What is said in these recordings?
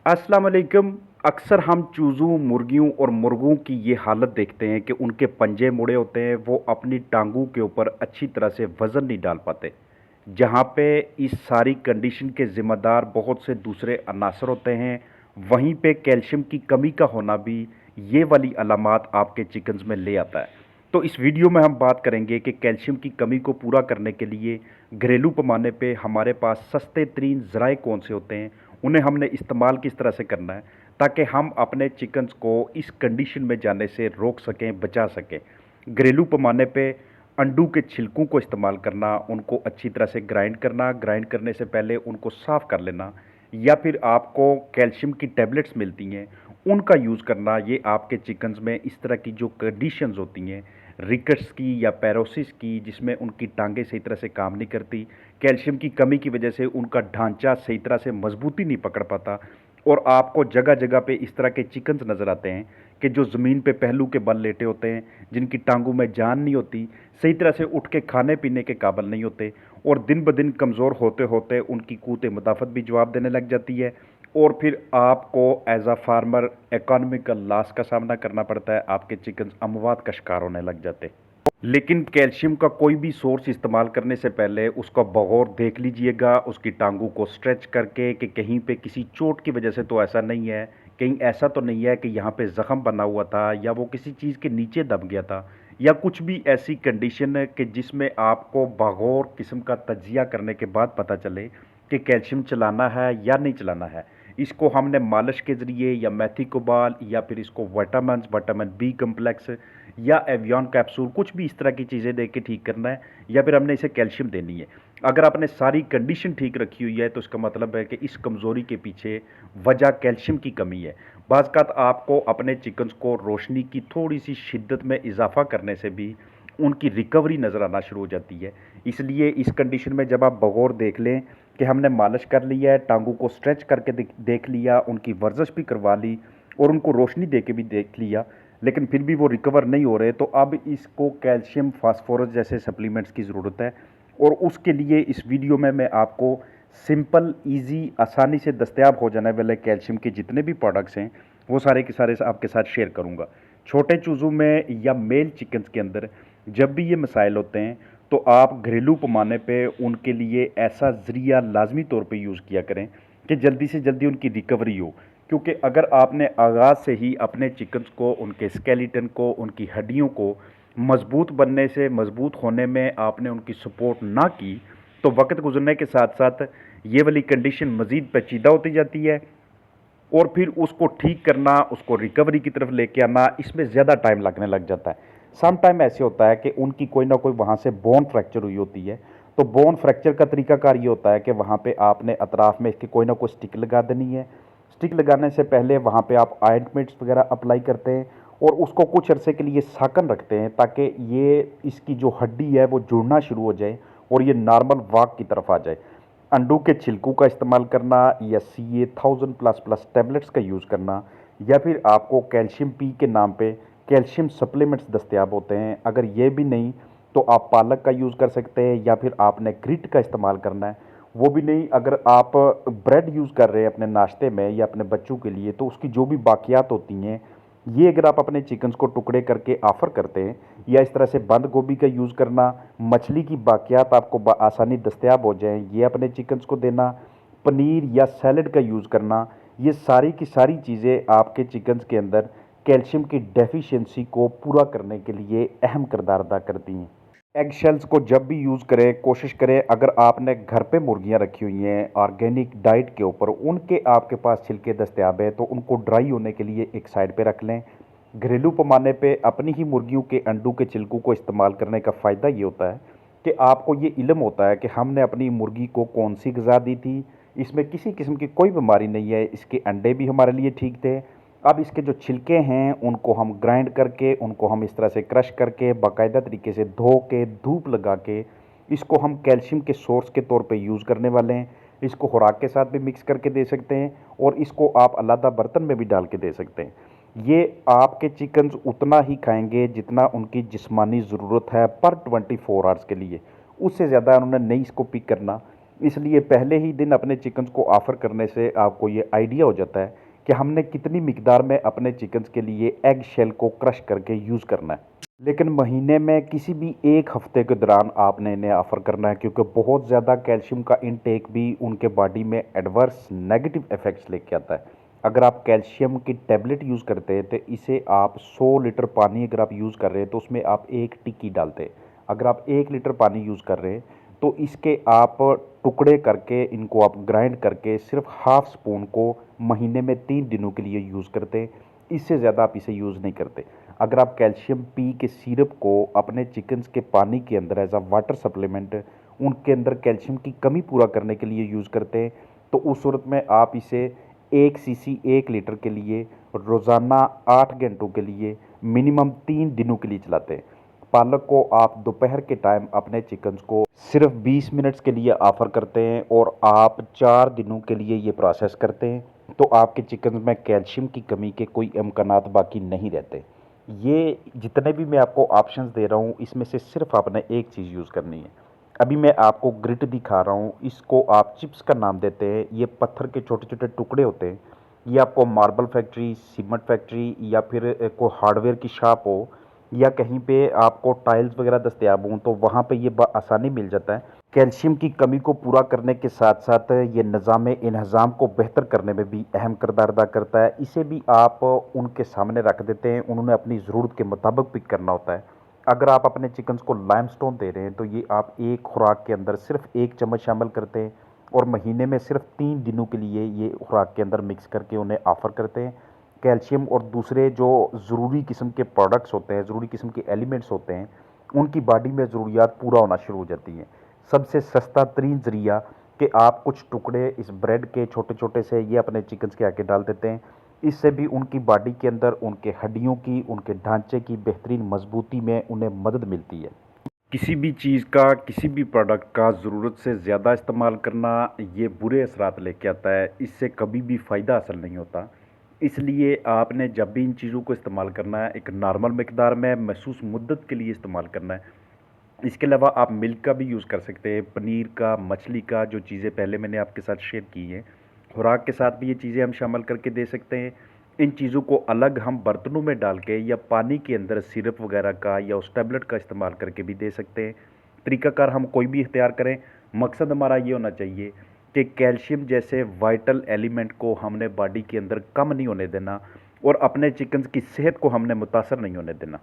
अस्सलाम वालेकुम। अक्सर हम चूज़ों, मुर्गियों और मुर्गों की ये हालत देखते हैं कि उनके पंजे मुड़े होते हैं, वो अपनी टांगों के ऊपर अच्छी तरह से वज़न नहीं डाल पाते। जहाँ पे इस सारी कंडीशन के ज़िम्मेदार बहुत से दूसरे अनासर होते हैं, वहीं पे कैल्शियम की कमी का होना भी ये वाली अलामात आपके चिकन्स में ले आता है। तो इस वीडियो में हम बात करेंगे कि कैल्शियम की कमी को पूरा करने के लिए घरेलू पैमाने पे हमारे पास सस्ते तरीन ज़राए कौन से होते हैं, उन्हें हमने इस्तेमाल किस तरह से करना है ताकि हम अपने चिकन्स को इस कंडीशन में जाने से रोक सकें, बचा सकें। घरेलू पैमाने पे अंडों के छिलकों को इस्तेमाल करना, उनको अच्छी तरह से ग्राइंड करना, ग्राइंड करने से पहले उनको साफ़ कर लेना, या फिर आपको कैल्शियम की टैबलेट्स मिलती हैं उनका यूज़ करना। ये आपके चिकन्स में इस तरह की जो कंडीशंस होती हैं, रिकेट्स की या पैरोसिस की, जिसमें उनकी टांगें सही तरह से काम नहीं करती, कैल्शियम की कमी की वजह से उनका ढांचा सही तरह से मजबूती नहीं पकड़ पाता, और आपको जगह जगह पे इस तरह के चिकन्स नज़र आते हैं कि जो ज़मीन पे पहलू के बल लेटे होते हैं, जिनकी टांगों में जान नहीं होती, सही तरह से उठ के खाने पीने के काबिल नहीं होते, और दिन ब दिन कमज़ोर होते होते उनकी क़ुव्वत मुदाफ़त भी जवाब देने लग जाती है, और फिर आपको as a farmer economical loss का सामना करना पड़ता है। आपके चिकन्स अमवात का शिकार होने लग जाते। लेकिन कैल्शियम का कोई भी सोर्स इस्तेमाल करने से पहले उसका बगौर देख लीजिएगा, उसकी टांगों को स्ट्रेच करके कि कहीं पे किसी चोट की वजह से तो ऐसा नहीं है, कहीं ऐसा तो नहीं है कि यहाँ पे ज़ख़म बना हुआ था या वो किसी चीज़ के नीचे दब गया था, या कुछ भी ऐसी कंडीशन है कि जिसमें आपको बगौर किस्म का तज्जिया करने के बाद पता चले कि कैल्शियम चलाना है या नहीं चलाना है। इसको हमने मालिश के ज़रिए या मेथी कोबाल या फिर इसको विटामिन विटामिन बी कम्प्लेक्स या एवियन कैप्सूल, कुछ भी इस तरह की चीज़ें दे के ठीक करना है, या फिर हमने इसे कैल्शियम देनी है। अगर आपने सारी कंडीशन ठीक रखी हुई है तो इसका मतलब है कि इस कमज़ोरी के पीछे वजह कैल्शियम की कमी है। बाज़ आपको अपने चिकन्स को रोशनी की थोड़ी सी शिद्दत में इजाफा करने से भी उनकी रिकवरी नज़र आना शुरू हो जाती है। इसलिए इस कंडीशन में जब आप बगौर देख लें कि हमने मालिश कर लिया है, टांगों को स्ट्रेच करके देख लिया, उनकी वर्जिश भी करवा ली और उनको रोशनी दे के भी देख लिया, लेकिन फिर भी वो रिकवर नहीं हो रहे, तो अब इसको कैल्शियम फास्फोरस जैसे सप्लीमेंट्स की ज़रूरत है। और उसके लिए इस वीडियो में मैं आपको सिंपल, ईजी, आसानी से दस्तयाब हो जाने वाले कैल्शियम के जितने भी प्रोडक्ट्स हैं वो सारे के सारे आपके साथ शेयर करूँगा। छोटे चूज़ों में या मेल चिकन्स के अंदर जब भी ये मसाइल होते हैं तो आप घरेलू पैमाने पे उनके लिए ऐसा ज़रिया लाजमी तौर पे यूज़ किया करें कि जल्दी से जल्दी उनकी रिकवरी हो। क्योंकि अगर आपने आगाज़ से ही अपने चिकन्स को, उनके स्केलेटन को, उनकी हड्डियों को मजबूत बनने से, मजबूत होने में आपने उनकी सपोर्ट ना की, तो वक्त गुजरने के साथ साथ ये वाली कंडीशन मज़ीद पेचीदा होती जाती है, और फिर उसको ठीक करना, उसको रिकवरी की तरफ लेके आना, इसमें ज़्यादा टाइम लगने लग जाता है। सम टाइम ऐसे होता है कि उनकी कोई ना कोई वहाँ से बोन फ्रैक्चर हुई होती है, तो बोन फ्रैक्चर का तरीकाकार ये होता है कि वहाँ पे आपने अतराफ में इसकी कोई ना कोई स्टिक लगा देनी है। स्टिक लगाने से पहले वहाँ पे आप ऑइंटमेंट्स वगैरह अप्लाई करते हैं और उसको कुछ अरसे के लिए साकन रखते हैं, ताकि ये इसकी जो हड्डी है वो जुड़ना शुरू हो जाए और ये नॉर्मल वॉक की तरफ आ जाए। अंडों के छिलकों का इस्तेमाल करना, या CA 1000++ टैबलेट्स का यूज़ करना, या फिर आपको कैल्शियम पी के नाम पे कैल्शियम सप्लीमेंट्स दस्तयाब होते हैं। अगर ये भी नहीं तो आप पालक का यूज़ कर सकते हैं, या फिर आपने ग्रिट का इस्तेमाल करना है। वो भी नहीं, अगर आप ब्रेड यूज़ कर रहे हैं अपने नाश्ते में या अपने बच्चों के लिए, तो उसकी जो भी बाकियात होती हैं, ये अगर आप अपने चिकन्स को टुकड़े करके ऑफ़र करते हैं, या इस तरह से बंद गोभी का यूज़ करना, मछली की बाकियात आपको आसानी दस्तयाब हो जाएँ, ये अपने चिकन्स को देना, पनीर या सैलड का यूज़ करना, ये सारी की सारी चीज़ें आपके चिकन्स के अंदर कैल्शियम की डेफिशिएंसी को पूरा करने के लिए अहम किरदार अदा करती हैं। एग शेल्स को जब भी यूज़ करें, कोशिश करें, अगर आपने घर पे मुर्गियां रखी हुई हैं ऑर्गेनिक डाइट के ऊपर, उनके आपके पास छिलके दस्तयाब है, तो उनको ड्राई होने के लिए एक साइड पे रख लें। घरेलू पैमाने पे अपनी ही मुर्गियों के अंडों के छिलकों को इस्तेमाल करने का फ़ायदा ये होता है कि आपको ये इल्म होता है कि हमने अपनी मुर्गी को कौन सी ग़िज़ा दी थी, इसमें किसी किस्म की कोई बीमारी नहीं है, इसके अंडे भी हमारे लिए ठीक थे। अब इसके जो छिलके हैं उनको हम ग्राइंड करके, उनको हम इस तरह से क्रश करके, बाकायदा तरीके से धो के, धूप लगा के, इसको हम कैल्शियम के सोर्स के तौर पे यूज़ करने वाले हैं। इसको खुराक के साथ भी मिक्स करके दे सकते हैं, और इसको आप अलग बर्तन में भी डाल के दे सकते हैं। ये आपके चिकन्स उतना ही खाएंगे जितना उनकी जिस्मानी ज़रूरत है पर 24 आवर्स के लिए, उससे ज़्यादा उन्होंने नहीं इसको पिक करना। इसलिए पहले ही दिन अपने चिकन्स को ऑफ़र करने से आपको ये आइडिया हो जाता है कि हमने कितनी मिकदार में अपने चिकन्स के लिए एग शेल को क्रश करके यूज़ करना है। लेकिन महीने में किसी भी एक हफ्ते के दौरान आपने इन्हें ऑफ़र करना है, क्योंकि बहुत ज़्यादा कैल्शियम का इनटेक भी उनके बॉडी में एडवर्स नेगेटिव इफ़ेक्ट्स लेके आता है। अगर आप कैल्शियम की टैबलेट यूज़ करते हैं तो इसे आप 100 लीटर पानी अगर आप यूज़ कर रहे हैं तो उसमें आप एक टिक्की डालते हैं। अगर आप 1 लीटर पानी यूज़ कर रहे हैं तो इसके आप टुकड़े करके इनको आप ग्राइंड करके सिर्फ हाफ स्पून को महीने में 3 दिनों के लिए यूज़ करते हैं। इससे ज़्यादा आप इसे यूज़ नहीं करते। अगर आप कैल्शियम पी के सिरप को अपने चिकन्स के पानी के अंदर एज अ वाटर सप्लीमेंट उनके अंदर कैल्शियम की कमी पूरा करने के लिए यूज़ करते हैं तो उस सूरत में आप इसे 1 सीसी 1 लीटर के लिए रोज़ाना 8 घंटों के लिए मिनिमम 3 दिनों के लिए चलाते हैं। पालक को आप दोपहर के टाइम अपने चिकन्स को सिर्फ 20 मिनट्स के लिए ऑफ़र करते हैं और आप 4 दिनों के लिए ये प्रोसेस करते हैं तो आपके चिकन में कैल्शियम की कमी के कोई इम्कानात बाकी नहीं रहते। ये जितने भी मैं आपको ऑप्शंस दे रहा हूँ इसमें से सिर्फ आपने एक चीज़ यूज़ करनी है। अभी मैं आपको ग्रिट दिखा रहा हूँ, इसको आप चिप्स का नाम देते हैं। ये पत्थर के छोटे छोटे टुकड़े होते हैं। ये आपको मार्बल फैक्ट्री, सीमेंट फैक्ट्री या फिर कोई हार्डवेयर की शॉप हो या कहीं पे आपको टाइल्स वगैरह दस्तयाब हों तो वहाँ पे ये आसानी मिल जाता है। कैल्शियम की कमी को पूरा करने के साथ साथ ये निज़ाम इंहज़ाम को बेहतर करने में भी अहम किरदार अदा करता है। इसे भी आप उनके सामने रख देते हैं, उन्होंने अपनी ज़रूरत के मुताबिक पिक करना होता है। अगर आप अपने चिकन्स को लाइमस्टोन दे रहे हैं तो ये आप एक खुराक के अंदर सिर्फ 1 चम्मच शामिल करते हैं और महीने में सिर्फ 3 दिनों के लिए ये खुराक के अंदर मिक्स करके उन्हें ऑफ़र करते हैं। कैल्शियम और दूसरे जो ज़रूरी किस्म के प्रोडक्ट्स होते हैं, ज़रूरी किस्म के एलिमेंट्स होते हैं, उनकी बॉडी में ज़रूरियात पूरा होना शुरू हो जाती हैं। सबसे सस्ता तरीन ज़रिया कि आप कुछ टुकड़े इस ब्रेड के छोटे छोटे से ये अपने चिकन्स के आगे डाल देते हैं। इससे भी उनकी बॉडी के अंदर उनके हड्डियों की, उनके ढांचे की बेहतरीन मजबूती में उन्हें मदद मिलती है। किसी भी चीज़ का, किसी भी प्रोडक्ट का ज़रूरत से ज़्यादा इस्तेमाल करना ये बुरे असरात लेके आता है, इससे कभी भी फ़ायदा हासिल नहीं होता। इसलिए आपने जब भी इन चीज़ों को इस्तेमाल करना है एक नॉर्मल मिकदार में महसूस मुद्दत के लिए इस्तेमाल करना है। इसके अलावा आप मिल्क का भी यूज़ कर सकते हैं, पनीर का, मछली का, जो चीज़ें पहले मैंने आपके साथ शेयर की हैं। खुराक के साथ भी ये चीज़ें हम शामिल करके दे सकते हैं। इन चीज़ों को अलग हम बर्तनों में डाल के या पानी के अंदर सिरप वगैरह का या उस टैबलेट का इस्तेमाल करके भी दे सकते हैं। तरीक़ाकार हम कोई भी इख्तियार करें, मकसद हमारा ये होना चाहिए कि कैल्शियम जैसे वाइटल एलिमेंट को हमने बॉडी के अंदर कम नहीं होने देना और अपने चिकन्स की सेहत को हमने मुतासर नहीं होने देना।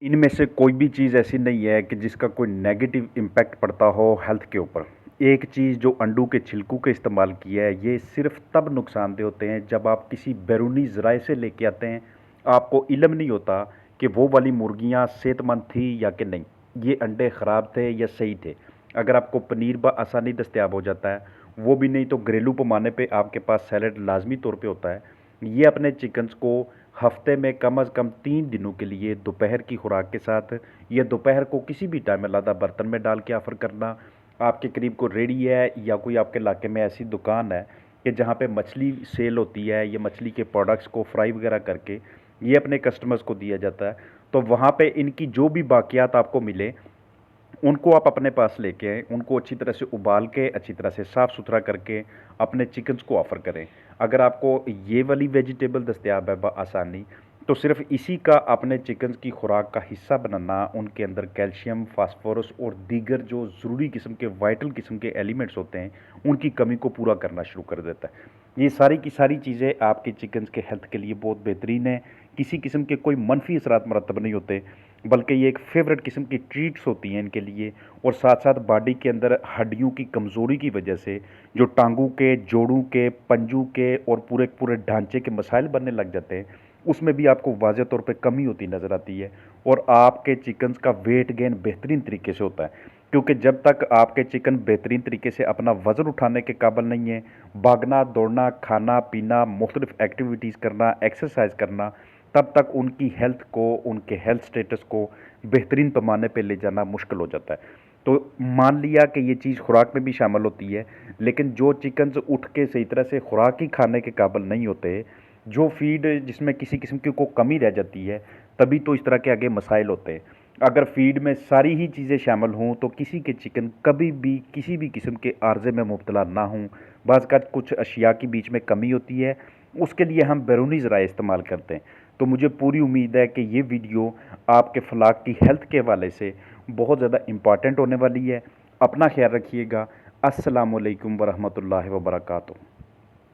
इनमें से कोई भी चीज़ ऐसी नहीं है कि जिसका कोई नेगेटिव इम्पैक्ट पड़ता हो हेल्थ के ऊपर। एक चीज़ जो अंडों के छिलकों के इस्तेमाल किया है, ये सिर्फ तब नुकसानदेह होते हैं जब आप किसी बैरूनी ज़राए से लेके आते हैं, आपको इल्म नहीं होता कि वो वाली मुर्गियाँ सेहतमंद थी या कि नहीं, ये अंडे ख़राब थे या सही थे। अगर आपको पनीर आसानी दस्तयाब हो जाता है, वो भी नहीं तो घरेलू पैमाने पे आपके पास सैलड लाजमी तौर पे होता है। ये अपने चिकन्स को हफ्ते में कम अज़ कम 3 दिनों के लिए दोपहर की खुराक के साथ या दोपहर को किसी भी टाइम अलादा बर्तन में डाल के ऑफ़र करना। आपके करीब कोई रेडी है या कोई आपके इलाके में ऐसी दुकान है कि जहाँ पे मछली सेल होती है, ये मछली के प्रोडक्ट्स को फ्राई वगैरह करके ये अपने कस्टमर्स को दिया जाता है, तो वहाँ पे इनकी जो भी बाकियात आपको मिले उनको आप अपने पास लेके आएँ, उनको अच्छी तरह से उबाल के, अच्छी तरह से साफ़ सुथरा करके अपने चिकन्स को ऑफ़र करें। अगर आपको ये वाली वेजिटेबल दस्तयाब है आसानी, तो सिर्फ़ इसी का अपने चिकन्स की खुराक का हिस्सा बनाना उनके अंदर कैल्शियम, फ़ॉस्फ़ोरस और दीगर जो ज़रूरी किस्म के वाइटल किस्म के एलिमेंट्स होते हैं, उनकी कमी को पूरा करना शुरू कर देता है। ये सारी की सारी चीज़ें आपके चिकन्स के हेल्थ के लिए बहुत बेहतरीन है। किसी किस्म के कोई मनफ़ी असरात मरतब नहीं होते, बल्कि ये एक फ़ेवरेट किस्म की ट्रीट्स होती हैं इनके लिए। और साथ-साथ बॉडी के अंदर हड्डियों की कमज़ोरी की वजह से जो टाँगों के, जोड़ों के, पंजों के और पूरे ढांचे के मसाइल बनने लग जाते हैं, उसमें भी आपको वाज़ह तौर पे कमी होती नज़र आती है। और आपके चिकन्स का वेट गेन बेहतरीन तरीके से होता है, क्योंकि जब तक आपके चिकन बेहतरीन तरीके से अपना वज़न उठाने के काबिल नहीं है, भागना, दौड़ना, खाना-पीना, मुख्तलिफ़ एक्टिविटीज़ करना, एक्सरसाइज़ करना, तब तक उनकी हेल्थ को, उनके हेल्थ स्टेटस को बेहतरीन पैमाने पे ले जाना मुश्किल हो जाता है। तो मान लिया कि ये चीज़ खुराक में भी शामिल होती है, लेकिन जो चिकन्स उठ के सही तरह से खुराक ही खाने के काबिल नहीं होते, जो फ़ीड जिसमें किसी किस्म की को कमी रह जाती है, तभी तो इस तरह के आगे मसाइल होते हैं। अगर फीड में सारी ही चीज़ें शामिल हों तो किसी के चिकन कभी भी किसी भी किस्म के आर्जे में मुब्तला ना हों। बाज़ अवत कुछ अशिया की बीच में कमी होती है, उसके लिए हम बैरूनी ज़राए इस्तेमाल करते हैं। तो मुझे पूरी उम्मीद है कि ये वीडियो आपके फलाक की हेल्थ के हवाले से बहुत ज़्यादा इम्पॉर्टेंट होने वाली है। अपना ख्याल रखिएगा। अस्सलामु अलैकुम वरहमतुल्लाहि वबरकातुहू।